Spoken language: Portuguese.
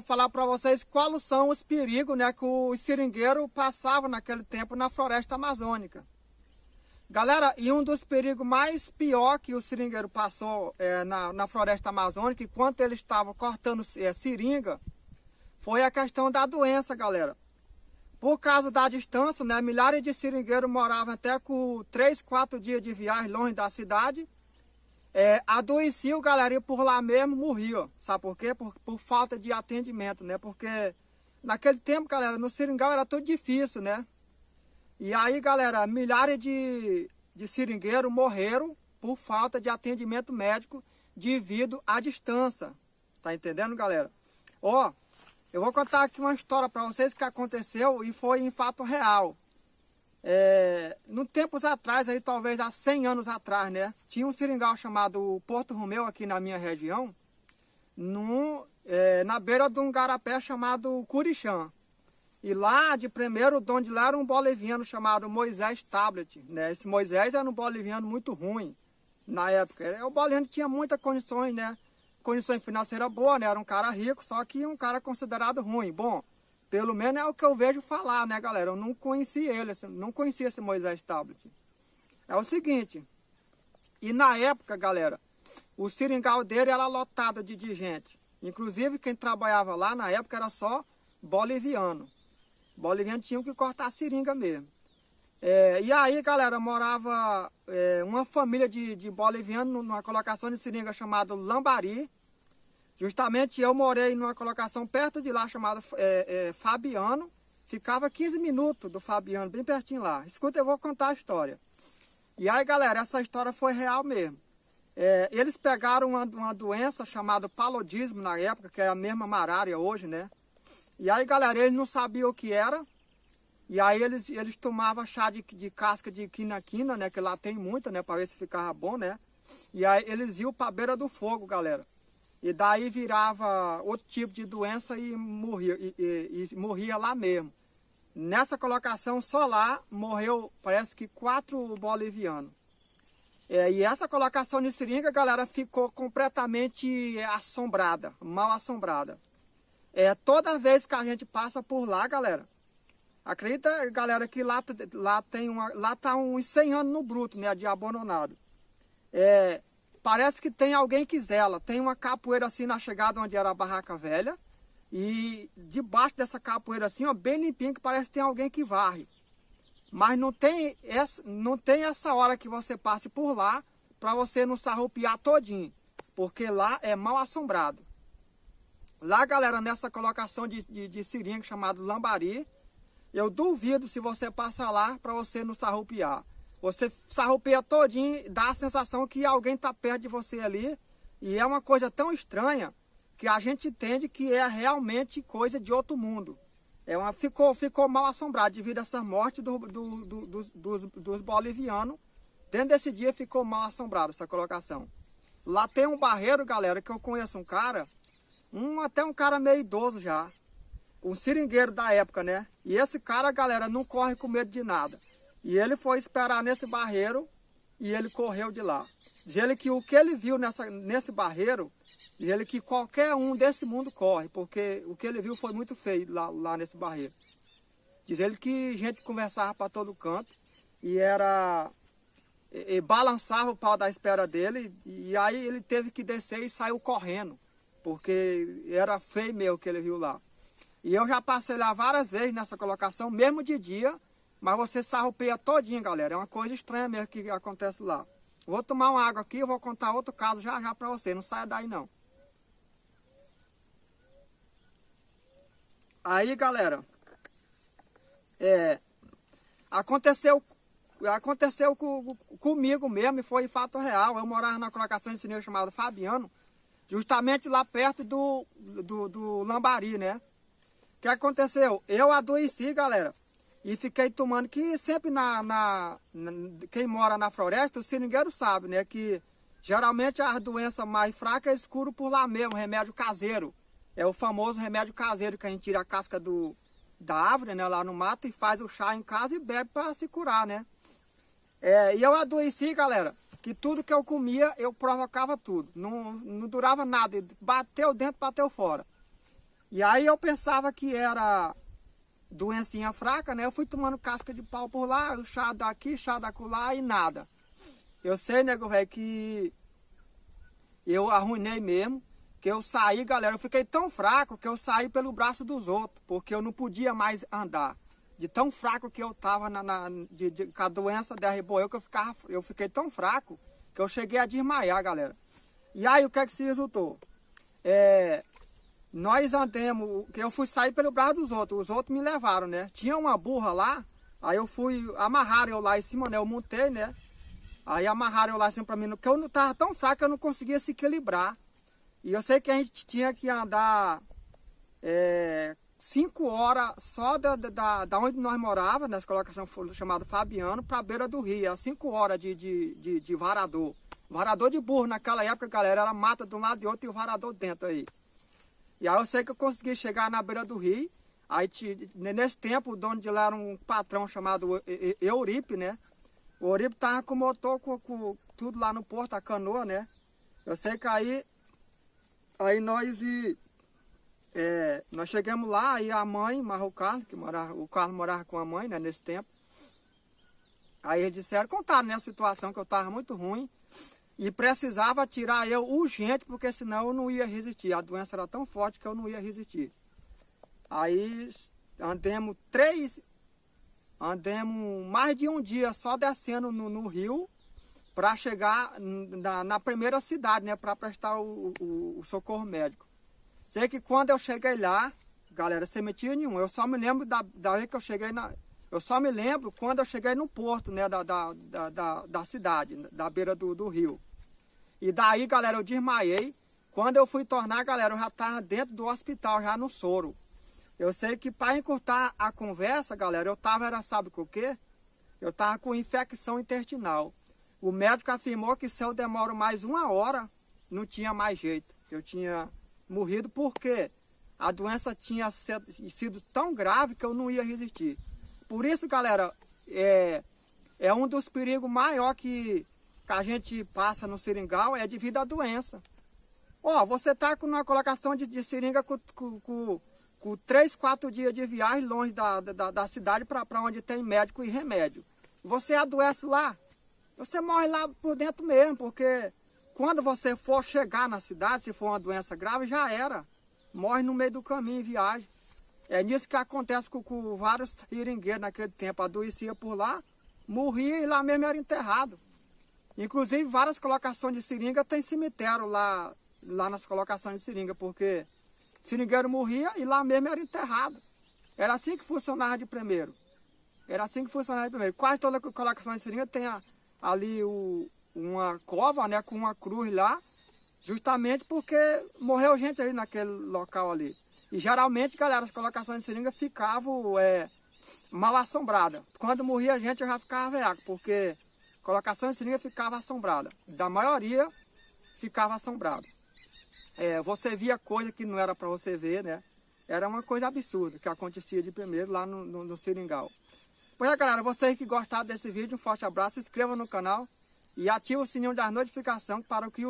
falar para vocês quais são os perigos, né, que o seringueiro passava naquele tempo na floresta amazônica. Galera, e um dos perigos mais pior que o seringueiro passou na floresta amazônica, enquanto ele estava cortando seringa, foi a questão da doença, galera. Por causa da distância, né, milhares de seringueiros moravam até com 3, 4 dias de viagem longe da cidade. Adoeciam, galera, e por lá mesmo morria. Sabe por quê? Por falta de atendimento, né? Porque naquele tempo, galera, no seringal era tudo difícil, né? E aí, galera, milhares de seringueiros morreram por falta de atendimento médico devido à distância. Tá entendendo, galera? Ó, eu vou contar aqui uma história para vocês que aconteceu e foi em fato real. No tempos atrás, aí talvez há 100 anos atrás, né? Tinha um seringal chamado Porto Romeu aqui na minha região, na beira de um garapé chamado Curixã. E lá, de primeiro, o dono de lá era um boliviano chamado Moisés Tablet, né? Esse Moisés era um boliviano muito ruim na época. O boliviano tinha muitas condições, né? Condições financeiras boas, né? Era um cara rico, só que um cara considerado ruim. Bom, pelo menos é o que eu vejo falar, né, galera? Eu não conheci ele, não conhecia esse Moisés Tablet. É o seguinte, e na época, galera, o seringal dele era lotado de gente. Inclusive, quem trabalhava lá na época era só boliviano. Boliviano tinha que cortar a seringa mesmo. E aí, galera, morava uma família de boliviano numa colocação de seringa chamada Lambari. Justamente eu morei numa colocação perto de lá chamada Fabiano. Ficava 15 minutos do Fabiano, bem pertinho lá. Escuta, eu vou contar a história. E aí, galera, essa história foi real mesmo. Eles pegaram uma doença chamada paludismo na época, que é a mesma malária hoje, né? E aí, galera, eles não sabiam o que era. E aí eles tomavam chá de casca de quina-quina, né? Que lá tem muita, né? Para ver se ficava bom, né? E aí eles iam para a beira do fogo, galera. E daí virava outro tipo de doença e morria, e morria lá mesmo. Nessa colocação só lá morreu, parece que 4 bolivianos. E essa colocação de seringa, galera, ficou completamente assombrada, mal assombrada. Toda vez que a gente passa por lá, galera, acredita, galera, que lá tá uns 100 anos no bruto, né, de abandonado. Parece que tem alguém que zela. Tem uma capoeira assim na chegada onde era a barraca velha. E debaixo dessa capoeira assim, ó, bem limpinha, que parece que tem alguém que varre. Mas não tem essa hora que você passe por lá para você não se arrupiar todinho. Porque lá é mal assombrado. Lá, galera, nessa colocação de seringa chamado Lambari, eu duvido se você passar lá para você não se arrupiar. Você se arrupia todinho, dá a sensação que alguém está perto de você ali. E é uma coisa tão estranha que a gente entende que é realmente coisa de outro mundo. Ficou mal assombrado devido a essa morte dos bolivianos. Dentro desse dia ficou mal assombrado essa colocação. Lá tem um barreiro, galera, que eu conheço um cara, até um cara meio idoso já. Um seringueiro da época, né? E esse cara, galera, não corre com medo de nada. E ele foi esperar nesse barreiro e ele correu de lá. Diz ele que o que ele viu nesse barreiro, diz ele que qualquer um desse mundo corre, porque o que ele viu foi muito feio lá nesse barreiro. Diz ele que gente conversava para todo canto e balançava o pau da espera dele, e aí ele teve que descer e saiu correndo, porque era feio mesmo o que ele viu lá. E eu já passei lá várias vezes nessa colocação, mesmo de dia, mas você se arrupia todinho, galera. É uma coisa estranha mesmo que acontece lá. Vou tomar uma água aqui e vou contar outro caso já já para você. Não saia daí não. Aí, galera, aconteceu comigo mesmo e foi fato real. Eu morava na colocação de seringa chamada Fabiano, justamente lá perto do Lambari, né? O que aconteceu? Eu adoeci, galera. E fiquei tomando, que sempre quem mora na floresta, o seringueiro sabe, né? Que geralmente as doenças mais fracas é escuro por lá mesmo, remédio caseiro. É o famoso remédio caseiro que a gente tira a casca da árvore, né? Lá no mato e faz o chá em casa e bebe para se curar, né? E eu adoeci, galera, que tudo que eu comia, eu provocava tudo. Não durava nada, bateu dentro, bateu fora. E aí eu pensava que era doencinha fraca, né? Eu fui tomando casca de pau por lá, o chá daqui, chá dacolá e nada. Eu sei, nego velho, que eu arruinei mesmo, que eu saí, galera, eu fiquei tão fraco que eu saí pelo braço dos outros, porque eu não podia mais andar. De tão fraco que eu tava com a doença derrubou eu fiquei tão fraco que eu cheguei a desmaiar, galera. E aí o que é que se resultou? Nós andamos, que eu fui sair pelo braço dos outros, os outros me levaram, né? Tinha uma burra lá, aí eu fui, amarraram eu lá em cima, né? Eu montei, né? Aí amarraram eu lá em cima pra mim, porque eu não tava tão fraco que eu não conseguia se equilibrar. E eu sei que a gente tinha que andar 5 horas só da onde nós morávamos, nessa colocação chamada Fabiano, para a beira do rio. 5 horas de varador. Varador de burro naquela época, galera, era mata de um lado e outro e o varador dentro aí. E aí eu sei que eu consegui chegar na beira do rio. Aí nesse tempo o dono de lá era um patrão chamado Euripe, né? O Euripe tava com o motor, com tudo lá no porto, a canoa, né? Eu sei que aí nós chegamos lá, aí a mãe, mas o Carlos morava com a mãe, né, nesse tempo. Aí eles disseram, contaram, né, a situação que eu estava muito ruim e precisava tirar eu urgente, porque senão eu não ia resistir. A doença era tão forte que eu não ia resistir. Aí andamos mais de um dia só descendo no rio para chegar na primeira cidade, né, para prestar o socorro médico. Sei que quando eu cheguei lá, galera, sem mentira nenhuma, eu só me lembro da vez que eu cheguei eu só me lembro quando eu cheguei no porto, né, da cidade, da beira do rio. E daí, galera, eu desmaiei. Quando eu fui tornar, galera, eu já estava dentro do hospital, já no soro. Eu sei que para encurtar a conversa, galera, eu tava, sabe com o quê? Eu tava com infecção intestinal. O médico afirmou que se eu demoro mais 1 hora, não tinha mais jeito. Eu tinha morrido porque a doença tinha sido tão grave que eu não ia resistir. Por isso, galera, é um dos perigos maiores que a gente passa no seringal, é devido à doença. Ó, você tá com uma colocação de seringa com 3, 4 dias de viagem longe da cidade para onde tem médico e remédio. Você adoece lá, você morre lá por dentro mesmo, porque quando você for chegar na cidade, se for uma doença grave, já era. Morre no meio do caminho em viagem. É nisso que acontece com vários seringueiros naquele tempo. Adoecia por lá, morria e lá mesmo era enterrado. Inclusive, várias colocações de seringa tem cemitério lá nas colocações de seringa, porque seringueiro morria e lá mesmo era enterrado. Era assim que funcionava de primeiro. Era assim que funcionava de primeiro. Quase toda colocação de seringa tem ali uma cova, né, com uma cruz lá, justamente porque morreu gente ali naquele local ali. E geralmente, galera, as colocações de seringa ficavam mal assombradas. Quando morria gente, eu já ficava veaco, porque colocação de seringa ficava assombrada. Da maioria, ficava assombrada. Você via coisa que não era para você ver, né? Era uma coisa absurda que acontecia de primeiro lá no seringal. Pois é, galera, vocês que gostaram desse vídeo, um forte abraço, se inscreva no canal e ative o sininho das notificações para que o